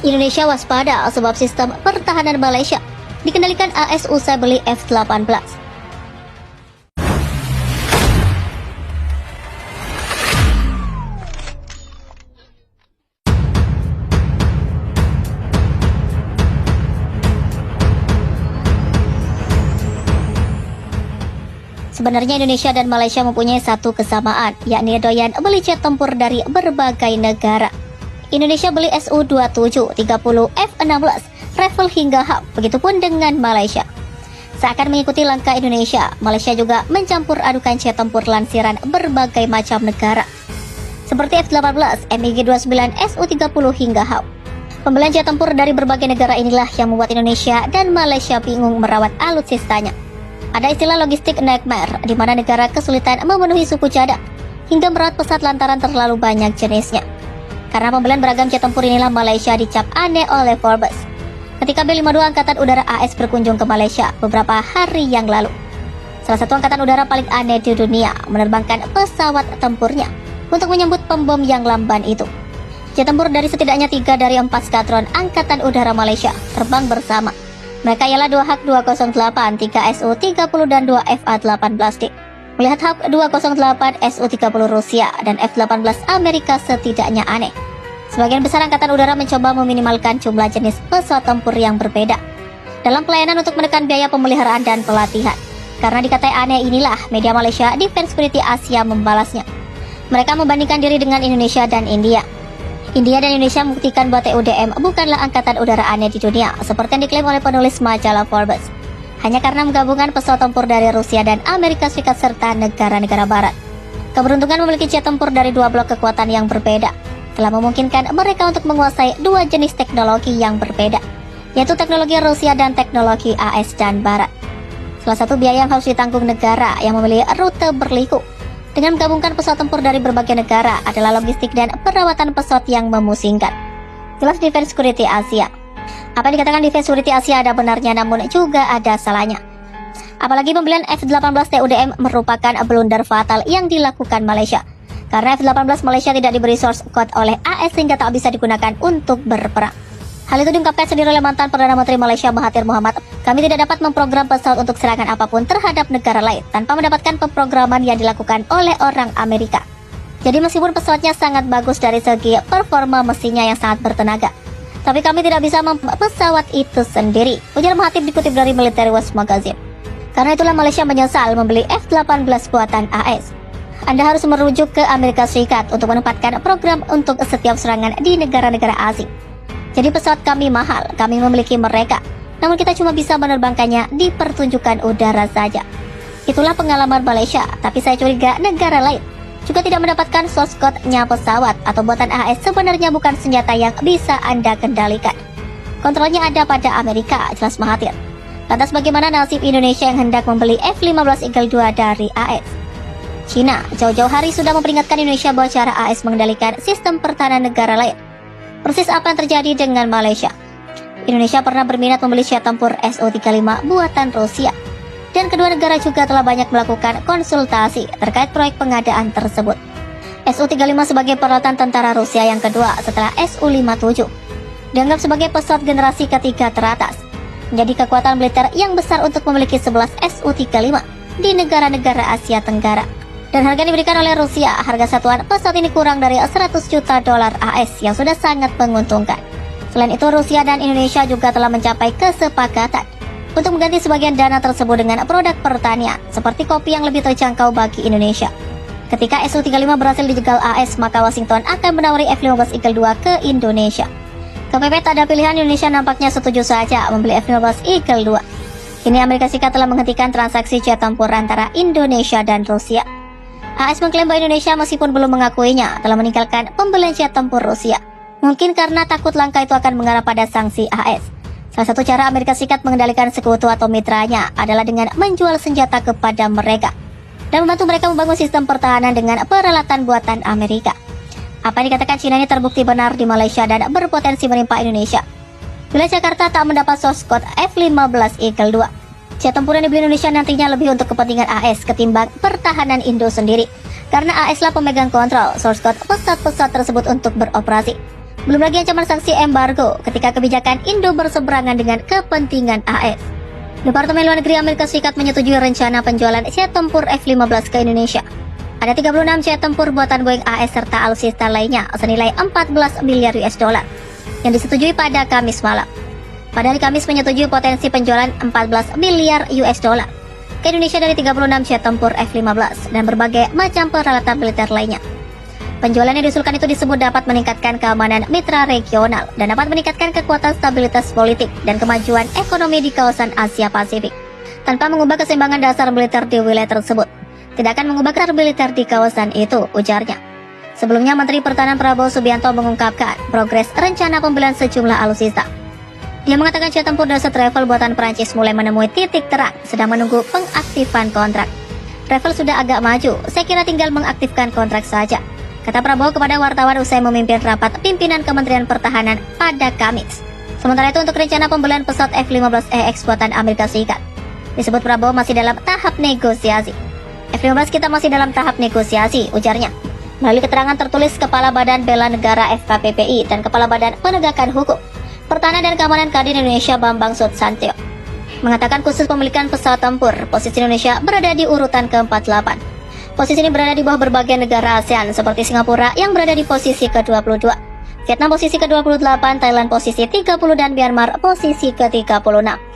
Indonesia waspada sebab sistem pertahanan Malaysia dikendalikan AS usai beli F-18. Sebenarnya Indonesia dan Malaysia mempunyai satu kesamaan, yakni doyan beli jet tempur dari berbagai negara. Indonesia beli Su-27, 30, F-16, Rifle hingga HAP, begitupun dengan Malaysia. Seakan mengikuti langkah Indonesia, Malaysia juga mencampur adukan jet tempur lansiran berbagai macam negara, seperti F-18, MiG-29, Su-30 hingga HAP. Pembelian jet tempur dari berbagai negara inilah yang membuat Indonesia dan Malaysia bingung merawat alutsistanya. Ada istilah logistik nightmare, di mana negara kesulitan memenuhi suku cadang hingga merawat pesawat lantaran terlalu banyak jenisnya. Karena pembelian beragam jet tempur inilah Malaysia dicap aneh oleh Forbes ketika B-52 Angkatan Udara AS berkunjung ke Malaysia beberapa hari yang lalu. Salah satu angkatan udara paling aneh di dunia menerbangkan pesawat tempurnya untuk menyambut pembom yang lamban itu. Jet tempur dari setidaknya 3 dari 4 skadron Angkatan Udara Malaysia terbang bersama. Mereka ialah 2 HAK 208, 3 Su-30 dan 2 FA-18D. Melihat HAK 208, Su-30 Rusia dan F-18 Amerika setidaknya aneh. Sebagian besar Angkatan Udara mencoba meminimalkan jumlah jenis pesawat tempur yang berbeda dalam pelayanan untuk menekan biaya pemeliharaan dan pelatihan. Karena dikatai aneh inilah, media Malaysia Defense Security Asia membalasnya. Mereka membandingkan diri dengan Indonesia dan India. India dan Indonesia membuktikan bahwa TUDM bukanlah angkatan udara aneh di dunia, seperti yang diklaim oleh penulis majalah Forbes. Hanya karena menggabungkan pesawat tempur dari Rusia dan Amerika Serikat serta negara-negara barat. Keberuntungan memiliki jet tempur dari dua blok kekuatan yang berbeda telah memungkinkan mereka untuk menguasai dua jenis teknologi yang berbeda, yaitu teknologi Rusia dan teknologi AS dan Barat. Salah satu biaya yang harus ditanggung negara yang memilih rute berliku dengan menggabungkan pesawat tempur dari berbagai negara adalah logistik dan perawatan pesawat yang memusingkan. Jelas Defense Security Asia. Apa yang dikatakan Defense Security Asia ada benarnya, namun juga ada salahnya. Apalagi pembelian F-18 TUDM merupakan blunder fatal yang dilakukan Malaysia. Karena F-18 Malaysia tidak diberi source code oleh AS sehingga tak bisa digunakan untuk berperang. Hal itu diungkapkan sendiri oleh mantan Perdana Menteri Malaysia Mahathir Mohamad. Kami tidak dapat memprogram pesawat untuk serangan apapun terhadap negara lain tanpa mendapatkan pemrograman yang dilakukan oleh orang Amerika. Jadi meskipun pesawatnya sangat bagus dari segi performa mesinnya yang sangat bertenaga, tapi kami tidak bisa pesawat itu sendiri, ujar Mahathir dikutip dari Military Watch Magazine. Karena itulah Malaysia menyesal membeli F-18 buatan AS. Anda harus merujuk ke Amerika Serikat untuk menempatkan program untuk setiap serangan di negara-negara asing. Jadi pesawat kami mahal, kami memiliki mereka, namun kita cuma bisa menerbangkannya di pertunjukan udara saja. Itulah pengalaman Malaysia, tapi saya curiga negara lain juga tidak mendapatkan source code-nya pesawat atau buatan AS sebenarnya bukan senjata yang bisa Anda kendalikan. Kontrolnya ada pada Amerika, jelas Mahathir. Lantas bagaimana nasib Indonesia yang hendak membeli F-15 Eagle 2 dari AS? China jauh-jauh hari sudah memperingatkan Indonesia bahwa cara AS mengendalikan sistem pertahanan negara lain. Persis apa yang terjadi dengan Malaysia. Indonesia pernah berminat membeli jet tempur Su-35 buatan Rusia. Dan kedua negara juga telah banyak melakukan konsultasi terkait proyek pengadaan tersebut. Su-35 sebagai peralatan tentara Rusia yang kedua setelah Su-57. Dianggap sebagai pesawat generasi ketiga teratas. Menjadi kekuatan militer yang besar untuk memiliki 11 Su-35 di negara-negara Asia Tenggara. Dan harga diberikan oleh Rusia, harga satuan pesawat ini kurang dari 100 juta dolar AS yang sudah sangat menguntungkan. Selain itu, Rusia dan Indonesia juga telah mencapai kesepakatan untuk mengganti sebagian dana tersebut dengan produk pertanian, seperti kopi yang lebih terjangkau bagi Indonesia. Ketika Su-35 berhasil dijegal AS, maka Washington akan menawari F-15 Eagle 2 ke Indonesia. Kepepet tak ada pilihan, Indonesia nampaknya setuju saja membeli F-15 Eagle 2. Kini Amerika Serikat telah menghentikan transaksi jet tempur antara Indonesia dan Rusia. AS mengklaim bahwa Indonesia meskipun belum mengakuinya telah meninggalkan pembelian jet tempur Rusia. Mungkin karena takut langkah itu akan mengarah pada sanksi AS. Salah satu cara Amerika Serikat mengendalikan sekutu atau mitranya adalah dengan menjual senjata kepada mereka dan membantu mereka membangun sistem pertahanan dengan peralatan buatan Amerika. Apa yang dikatakan Cina ini terbukti benar di Malaysia dan berpotensi menimpa Indonesia. Bila Jakarta tak mendapat source code F-15 Eagle 2. Jet tempur yang dibeli Indonesia nantinya lebih untuk kepentingan AS ketimbang pertahanan Indo sendiri. Karena AS lah pemegang kontrol source code pesawat-pesawat tersebut untuk beroperasi. Belum lagi ancaman sanksi embargo ketika kebijakan Indo berseberangan dengan kepentingan AS. Departemen Luar Negeri Amerika Serikat menyetujui rencana penjualan jet tempur F-15 ke Indonesia. Ada 36 jet tempur buatan Boeing AS serta alutsista lainnya senilai 14 miliar US dollar yang disetujui pada Kamis malam. Pada hari Kamis menyetujui potensi penjualan 14 miliar US dollar ke Indonesia dari 36 jet tempur F-15 dan berbagai macam peralatan militer lainnya. Penjualan yang diusulkan itu disebut dapat meningkatkan keamanan mitra regional dan dapat meningkatkan kekuatan stabilitas politik dan kemajuan ekonomi di kawasan Asia Pasifik tanpa mengubah keseimbangan dasar militer di wilayah tersebut. Tidak akan mengubah dasar militer di kawasan itu, ujarnya. Sebelumnya, Menteri Pertahanan Prabowo Subianto mengungkapkan progres rencana pembelian sejumlah alutsista. Dia mengatakan jet tempur Dassault Rafale buatan Prancis mulai menemui titik terang, sedang menunggu pengaktifan kontrak. Rafale sudah agak maju, saya kira tinggal mengaktifkan kontrak saja, kata Prabowo kepada wartawan usai memimpin rapat pimpinan Kementerian Pertahanan pada Kamis. Sementara itu untuk rencana pembelian pesawat F-15EX buatan Amerika Serikat, disebut Prabowo masih dalam tahap negosiasi. F-15 kita masih dalam tahap negosiasi, ujarnya. Melalui keterangan tertulis Kepala Badan Bela Negara FKPPI dan Kepala Badan Penegakan Hukum, Pertahanan dan Keamanan Kadin Indonesia Bambang Sutsantyo mengatakan khusus pemilikan pesawat tempur, posisi Indonesia berada di urutan ke-48. Posisi ini berada di bawah berbagai negara ASEAN seperti Singapura yang berada di posisi ke-22, Vietnam posisi ke-28, Thailand posisi 30 dan Myanmar posisi ke-36.